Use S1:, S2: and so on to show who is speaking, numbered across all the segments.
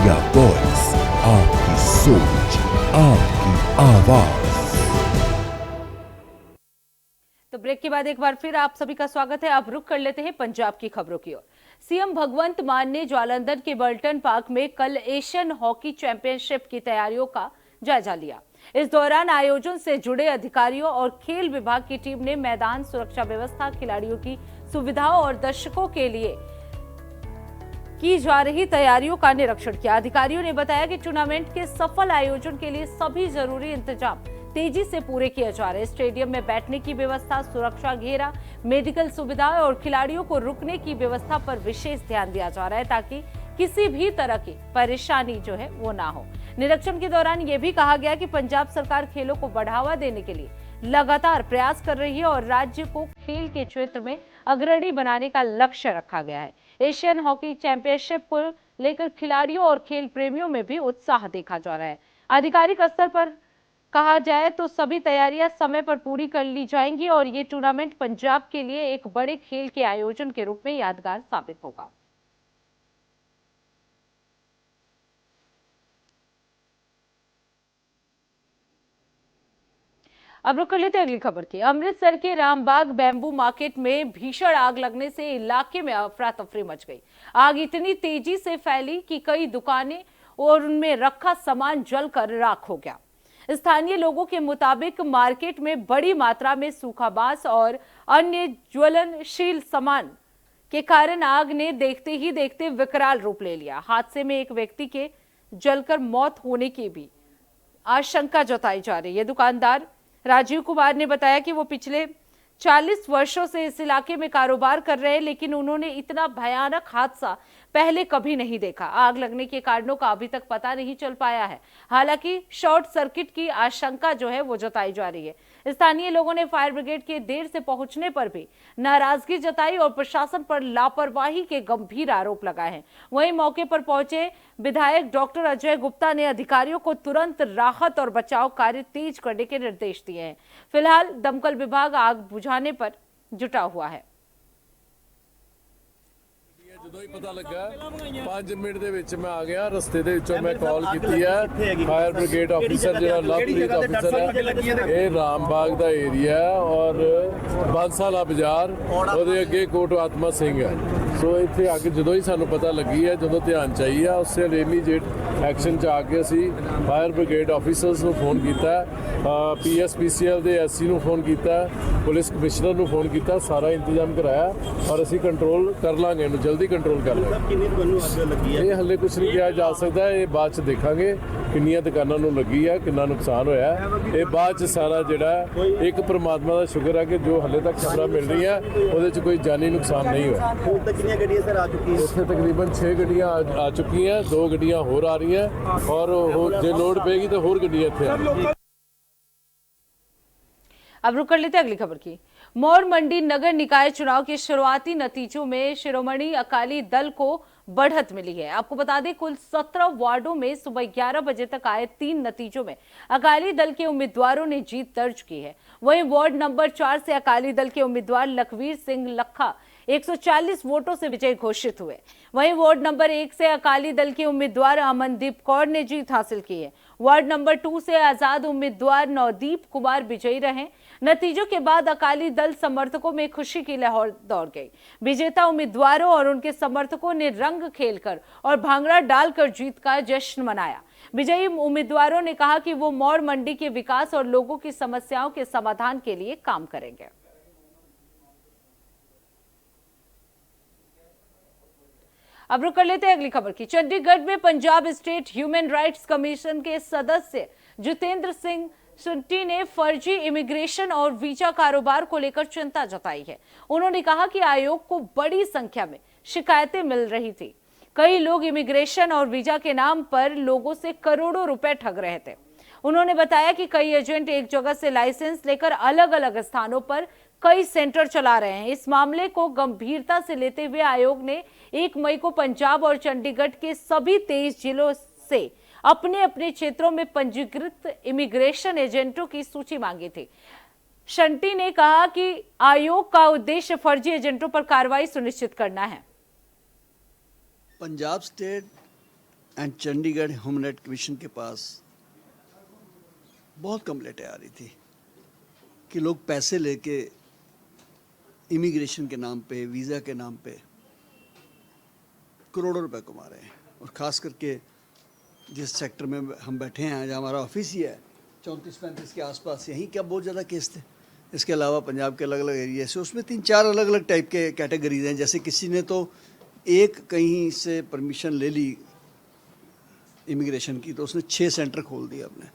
S1: India voice, आपकी सोच, आपकी आवाज।
S2: तो ब्रेक के बाद एक बार फिर आप सभी का स्वागत है। आप रुक कर लेते हैं पंजाब की खबरों की ओर। सीएम भगवंत मान ने जालंधर के बर्टन पार्क में कल एशियन हॉकी चैंपियनशिप की तैयारियों का जायजा लिया। इस दौरान आयोजन से जुड़े अधिकारियों और खेल विभाग की टीम ने मैदान, सुरक्षा व्यवस्था, खिलाड़ियों की सुविधाओं और दर्शकों के लिए की जा रही तैयारियों का निरीक्षण किया। अधिकारियों ने बताया कि टूर्नामेंट के सफल आयोजन के लिए सभी जरूरी इंतजाम तेजी से पूरे किए जा रहे हैं। स्टेडियम में बैठने की व्यवस्था, सुरक्षा घेरा, मेडिकल सुविधाएं और खिलाड़ियों को रुकने की व्यवस्था पर विशेष ध्यान दिया जा रहा है ताकि किसी भी तरह की परेशानी जो है वो ना हो। निरीक्षण के दौरान ये भी कहा गया कि पंजाब सरकार खेलों को बढ़ावा देने के लिए लगातार प्रयास कर रही है और राज्य को खेल के क्षेत्र में अग्रणी बनाने का लक्ष्य रखा गया है। एशियन हॉकी चैंपियनशिप को लेकर खिलाड़ियों और खेल प्रेमियों में भी उत्साह देखा जा रहा है। आधिकारिक स्तर पर कहा जाए तो सभी तैयारियां समय पर पूरी कर ली जाएंगी और ये टूर्नामेंट पंजाब के लिए एक बड़े खेल के आयोजन के रूप में यादगार साबित होगा। अब रुक कर लेते हैं अगली खबर की। अमृतसर के रामबाग बैम्बू मार्केट में भीषण आग लगने से इलाके में अफरा तफरी मच गई। आग इतनी तेजी से फैली कि कई दुकानें और उनमें रखा सामान जलकर राख हो गया। स्थानीय लोगों के मुताबिक मार्केट में बड़ी मात्रा में सूखा बांस और अन्य ज्वलनशील सामान के कारण आग ने देखते ही देखते विकराल रूप ले लिया। हादसे में एक व्यक्ति के जलकर मौत होने की भी आशंका जताई जा रही है। दुकानदार राजीव कुमार ने बताया कि वो पिछले 40 वर्षों से इस इलाके में कारोबार कर रहे हैं, लेकिन उन्होंने इतना भयानक हादसा पहले कभी नहीं देखा। आग लगने के कारणों का अभी तक पता नहीं चल पाया है। हालांकि शॉर्ट सर्किट की आशंका जो है वो जताई जा रही है। स्थानीय लोगों ने फायर ब्रिगेड के देर से पहुंचने पर भी नाराजगी जताई और प्रशासन पर लापरवाही के गंभीर आरोप लगाए हैं। वहीं मौके पर पहुंचे विधायक डॉक्टर अजय गुप्ता ने अधिकारियों को तुरंत राहत और बचाव कार्य तेज करने के निर्देश दिए हैं। फिलहाल दमकल विभाग आग बुझाने पर जुटा हुआ है।
S3: ਜਦੋਂ ਹੀ ਪਤਾ ਲੱਗਾ 5 ਮਿੰਟ ਦੇ ਵਿੱਚ ਮੈਂ ਆ ਗਿਆ। ਰਸਤੇ ਦੇ ਵਿੱਚੋਂ ਮੈਂ ਕਾਲ ਕੀਤੀ ਹੈ ਫਾਇਰ ਬ੍ਰਿਗੇਡ ਆਫੀਸਰ ਜਿਹੜਾ ਲਵਪ੍ਰੀਤ ਆਫੀਸਰ ਹੈ। ਇਹ ਰਾਮਬਾਗ ਦਾ ਏਰੀਆ ਔਰ ਬਾਂਸਾਲਾ ਬਾਜ਼ਾਰ, ਉਹਦੇ ਅੱਗੇ ਕੋਟ ਆਤਮਾ ਸਿੰਘ ਹੈ। ਸੋ ਇੱਥੇ ਅੱਗ ਜਦੋਂ ਹੀ ਸਾਨੂੰ ਪਤਾ ਲੱਗੀ ਹੈ, ਜਦੋਂ ਧਿਆਨ ਚ ਆਈ ਆ, ਉਸੇ ਵੇਲੇ ਇਮੀਡੀਏਟ ਐਕਸ਼ਨ ਚ ਆ ਕੇ ਅਸੀਂ ਫਾਇਰ ਬ੍ਰਿਗੇਡ ਆਫੀਸਰਸ ਨੂੰ ਫੋਨ ਕੀਤਾ, PSPCL ਦੇ SC ਨੂੰ ਫੋਨ ਕੀਤਾ, ਪੁਲਿਸ ਕਮਿਸ਼ਨਰ ਨੂੰ ਫੋਨ ਕੀਤਾ, ਸਾਰਾ ਇੰਤਜ਼ਾਮ ਕਰਾਇਆ ਔਰ ਅਸੀਂ ਕੰਟਰੋਲ ਕਰ ਲਾਂਗੇ, ਇਹਨੂੰ ਜਲਦੀ ਕੰਟਰੋਲ ਕਰ ਲਾਂਗੇ। ਇਹ ਹਲੇ ਕੁਝ ਨਹੀਂ ਕਿਹਾ ਜਾ ਸਕਦਾ, ਇਹ ਬਾਅਦ ਚ ਦੇਖਾਂਗੇ ਕਿੰਨੀਆਂ ਦੁਕਾਨਾਂ ਨੂੰ ਲੱਗੀ ਆ, ਕਿੰਨਾ ਨੁਕਸਾਨ ਹੋਇਆ। ਇਹ ਬਾਅਦ ਚ ਸਾਰਾ ਜਿਹੜਾ ਇੱਕ ਪਰਮਾਤਮਾ ਦਾ ਸ਼ੁਕਰ ਹੈ ਕਿ ਜੋ ਹਲੇ ਤੱਕ ਖਬਰਾਂ ਮਿਲ ਰਹੀਆਂ ਉਹਦੇ ਚ ਕੋਈ ਜਾਨੀ ਨੁਕਸਾਨ ਨਹੀਂ ਹੋਇਆ।
S4: कितनी गड्डियां सर आ चुकी है?
S3: ਇੱਥੇ ਤਕਰੀਬਨ 6 ਗੱਡੀਆਂ ਆ ਚੁੱਕੀਆਂ, 2 ਗੱਡੀਆਂ ਹੋਰ ਆ ਰਹੀਆਂ ਔਰ ਜੇ ਲੋਡ ਪਏਗੀ ਤਾਂ ਹੋਰ ਗੱਡੀਆਂ ਇੱਥੇ ਆ ਰਹੀਆਂ।
S2: अब रुक कर लेते अगली खबर की। मौर मंडी नगर निकाय चुनाव के शुरुआती नतीजों में शिरोमणि अकाली दल को बढ़त मिली है। आपको बता दें कुल 17 वार्डों में सुबह 11 बजे तक आए 3 नतीजों में अकाली दल के उम्मीदवारों ने जीत दर्ज की है। वहीं वार्ड नंबर 4 से अकाली दल के उम्मीदवार लखवीर सिंह लखा 140 वोटों से विजयी घोषित हुए। वहीं वार्ड नंबर 1 से अकाली दल के उम्मीदवार अमनदीप कौर ने जीत हासिल की है। वार्ड नंबर 2 से आजाद उम्मीदवार नवदीप कुमार विजयी रहे। नतीजों के बाद अकाली दल समर्थकों में खुशी की लहर दौड़ गई। विजेता उम्मीदवारों और उनके समर्थकों ने रंग खेलकर और भांगड़ा डालकर जीत का जश्न मनाया। विजयी उम्मीदवारों ने कहा कि वो मौर मंडी के विकास और लोगों की समस्याओं के समाधान के लिए काम करेंगे। अब रुक कर लेते हैं अगली खबर की। चंडीगढ़ में Punjab state human rights commission के सदस्य जितेंद्र सिंह सुट्टी ने फर्जी इमिग्रेशन और वीजा कारोबार को लेकर चिंता जताई है। उन्होंने कहा कि आयोग को बड़ी संख्या में शिकायतें मिल रही थी। कई लोग इमिग्रेशन और वीजा के नाम पर लोगों से करोड़ों रुपए ठग रहे थे। उन्होंने बताया कि कई एजेंट एक जगह से लाइसेंस लेकर अलग अलग स्थानों पर कई सेंटर चला रहे हैं। इस मामले को गंभीरता से लेते हुए आयोग ने 1 मई को पंजाब और चंडीगढ़ के सभी 23 जिलों से अपने अपने क्षेत्रों में पंजीकृत इमिग्रेशन एजेंटों की सूची मांगी थी। शंटी ने कहा कि आयोग का उद्देश्य फर्जी एजेंटों पर कार्रवाई सुनिश्चित करना है।
S4: Punjab state
S5: and Chandigarh human right commission के पास बहुत कंप्लेंटें आ रही थी कि लोग पैसे लेके इमिग्रेशन के नाम पे, वीज़ा के नाम पे करोड़ों रुपए कमा रहे हैं। और ख़ास करके जिस सेक्टर में हम बैठे हैं, जहाँ हमारा ऑफिस ही है, 34-35 के आसपास, यहीं क्या बहुत ज़्यादा केस थे। इसके अलावा पंजाब के अलग अलग एरिया से, उसमें 3-4 अलग अलग टाइप के कैटेगरीज हैं। जैसे किसी ने तो एक कहीं से परमिशन ले ली इमिग्रेशन की, तो उसने 6 सेंटर खोल दिया अपने।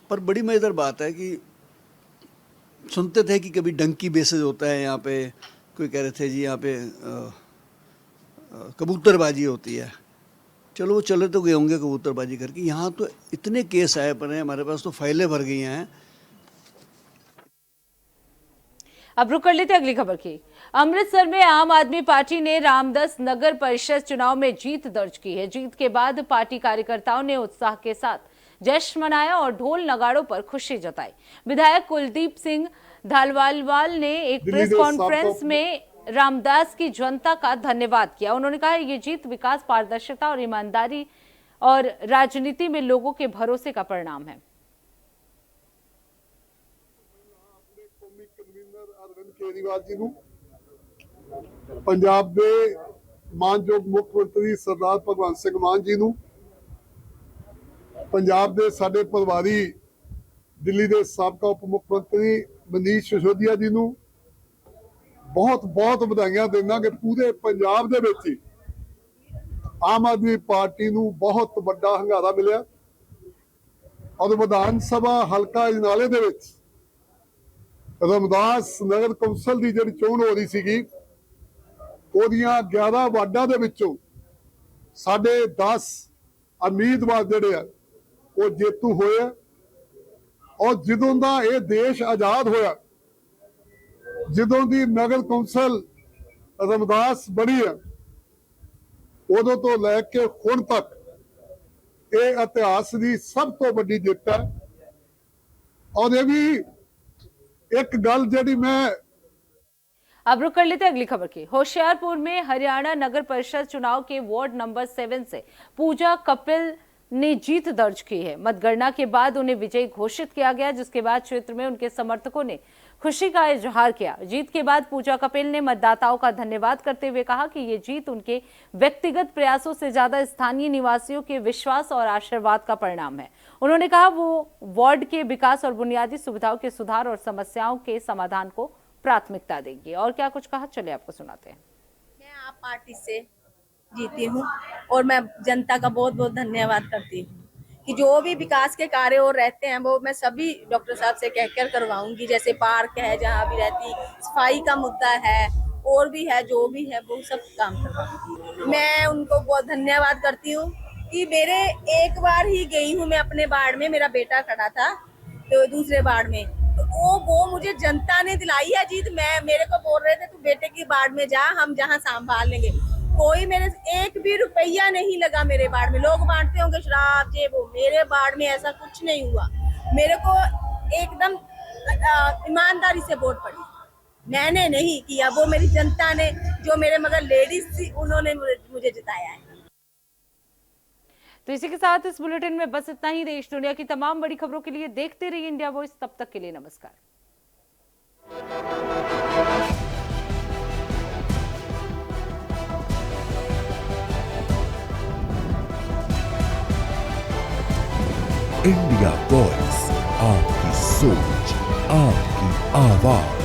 S5: पर बड़ी मज़ेदार बात है कि सुनते थे कि कभी डंकी बेसिस होता है यहाँ पे, कोई कह रहे थे जी यहाँ पे कबूतरबाजी होती है। चलो वो चले तो गए होंगे कबूतरबाजी करके, यहाँ तो इतने केस आए पड़े हैं हमारे पास, तो फाइलें भर गई हैं।
S2: अब रुक कर लेते अगली खबर की। अमृतसर में आम आदमी पार्टी ने रामदास नगर परिषद चुनाव में जीत दर्ज की है। जीत के बाद पार्टी कार्यकर्ताओं ने उत्साह के साथ जश्न मनाया और ढोल नगाड़ों पर खुशी जताई। विधायक कुलदीप सिंह धालवालवाल ने एक प्रेस कॉन्फ्रेंस में रामदास की जनता का धन्यवाद किया। उन्होंने कहा ये जीत विकास, पारदर्शिता और ईमानदारी और राजनीति में लोगों के भरोसे का परिणाम है।
S6: केजरीवाल जी ਨੂੰ ਪੰਜਾਬ ਦੇ ਮਾਨਯੋਗ ਮੁੱਖ ਮੰਤਰੀ ਸਰਦਾਰ ਭਗਵੰਤ ਸਿੰਘ ਮਾਨ ਜੀ ਨੂੰ ਪੰਜਾਬ ਦੇ ਸਾਡੇ ਪਰਿਵਾਰੀ ਦਿੱਲੀ ਦੇ ਸਾਬਕਾ ਉਪ ਮੁੱਖ ਮੰਤਰੀ ਮਨੀਸ਼ ਸਿਸੋਦੀਆ ਜੀ ਨੂੰ ਬਹੁਤ ਬਹੁਤ ਵਧਾਈਆਂ ਦਿੰਦਾ ਕਿ ਪੂਰੇ ਪੰਜਾਬ ਦੇ ਵਿੱਚ ਆਮ ਆਦਮੀ ਪਾਰਟੀ ਨੂੰ ਬਹੁਤ ਵੱਡਾ ਹੰਗਾਰਾ ਮਿਲਿਆ ਔਰ ਵਿਧਾਨ ਸਭਾ ਹਲਕਾ ਅਜਨਾਲੇ ਦੇ ਵਿੱਚ ਰਾਮਦਾਸ ਨਗਰ ਕੌਂਸਲ ਦੀ ਜਿਹੜੀ ਚੋਣ ਹੋ ਰਹੀ ਸੀਗੀ, ਉਹਦੀਆਂ 11 ਵਾਰਡਾਂ ਦੇ ਵਿੱਚੋਂ ਸਾਡੇ 10 ਉਮੀਦਵਾਰ ਜਿਹੜੇ ਆ ਉਹ ਜੇਤੂ ਹੋਏ। ਔਰ ਜਦੋਂ ਦਾ ਇਹ ਦੇਸ਼ ਆਜ਼ਾਦ ਹੋਇਆ, ਜਦੋਂ ਦੀ ਨਗਰ ਕੌਂਸਲ ਰਾਮਦਾਸ ਬਣੀ ਆ, ਉਦੋਂ ਤੋਂ ਲੈ ਕੇ ਹੁਣ ਤੱਕ ਇਹ ਇਤਿਹਾਸ ਦੀ ਸਭ ਤੋਂ ਵੱਡੀ ਜਿੱਤ ਹੈ। ਔਰ ਇਹ ਵੀ एक गल जड़ी मैं
S2: अब रुक कर लेते अगली खबर की। होशियारपुर में हरियाणा नगर परिषद चुनाव के वार्ड नंबर 7 से पूजा कपिल ने जीत दर्ज की है। मतगणना के बाद उन्हें विजयी घोषित किया गया, जिसके बाद क्षेत्र में उनके समर्थकों ने खुशी का इजहार किया। जीत के बाद पूजा कपिल ने मतदाताओं का धन्यवाद करते हुए कहा कि ये जीत उनके व्यक्तिगत प्रयासों से ज्यादा स्थानीय निवासियों के विश्वास और आशीर्वाद का परिणाम है। उन्होंने कहा वो वार्ड के विकास और बुनियादी सुविधाओं के सुधार और समस्याओं के समाधान को प्राथमिकता देंगे। और क्या कुछ कहा, चलिए आपको सुनाते हैं।
S7: मैं आप पार्टी से जीती हूँ और मैं जनता का बहुत बहुत धन्यवाद करती हूँ कि जो भी विकास के कार्य और रहते हैं वो मैं सभी डॉक्टर साहब से कहकर करवाऊंगी। जैसे पार्क है जहाँ भी रहती, सफाई का मुद्दा है और भी है, जो भी है वो सब काम करवाऊंगी। मैं उनको बहुत धन्यवाद करती हूँ कि मेरे एक बार ही गई हूँ मैं अपने वार्ड में, मेरा बेटा खड़ा था तो दूसरे वार्ड में, तो वो मुझे जनता ने दिलाई है जीत। मेरे को बोल रहे थे तू बेटे की वार्ड में जा, हम जहाँ संभाल लेंगे। कोई मेरे एक भी रुपया नहीं लगा मेरे वार्ड में। लोग बांटते होंगे शराब ये वो, मेरे वार्ड में ऐसा कुछ नहीं हुआ। मेरे को एकदम ईमानदारी से वोट पड़ी, मैंने नहीं किया, वो मेरी जनता ने, जो मेरे मगर लेडीज थी उन्होंने मुझे जिताया है।
S2: तो इसी के साथ इस बुलेटिन में बस इतना ही। देश दुनिया की तमाम बड़ी खबरों के लिए देखते रहिए इंडिया वॉइस। तब तक के लिए नमस्कार।
S1: इंडिया वॉइस, आपकी सोच, आपकी आवाज।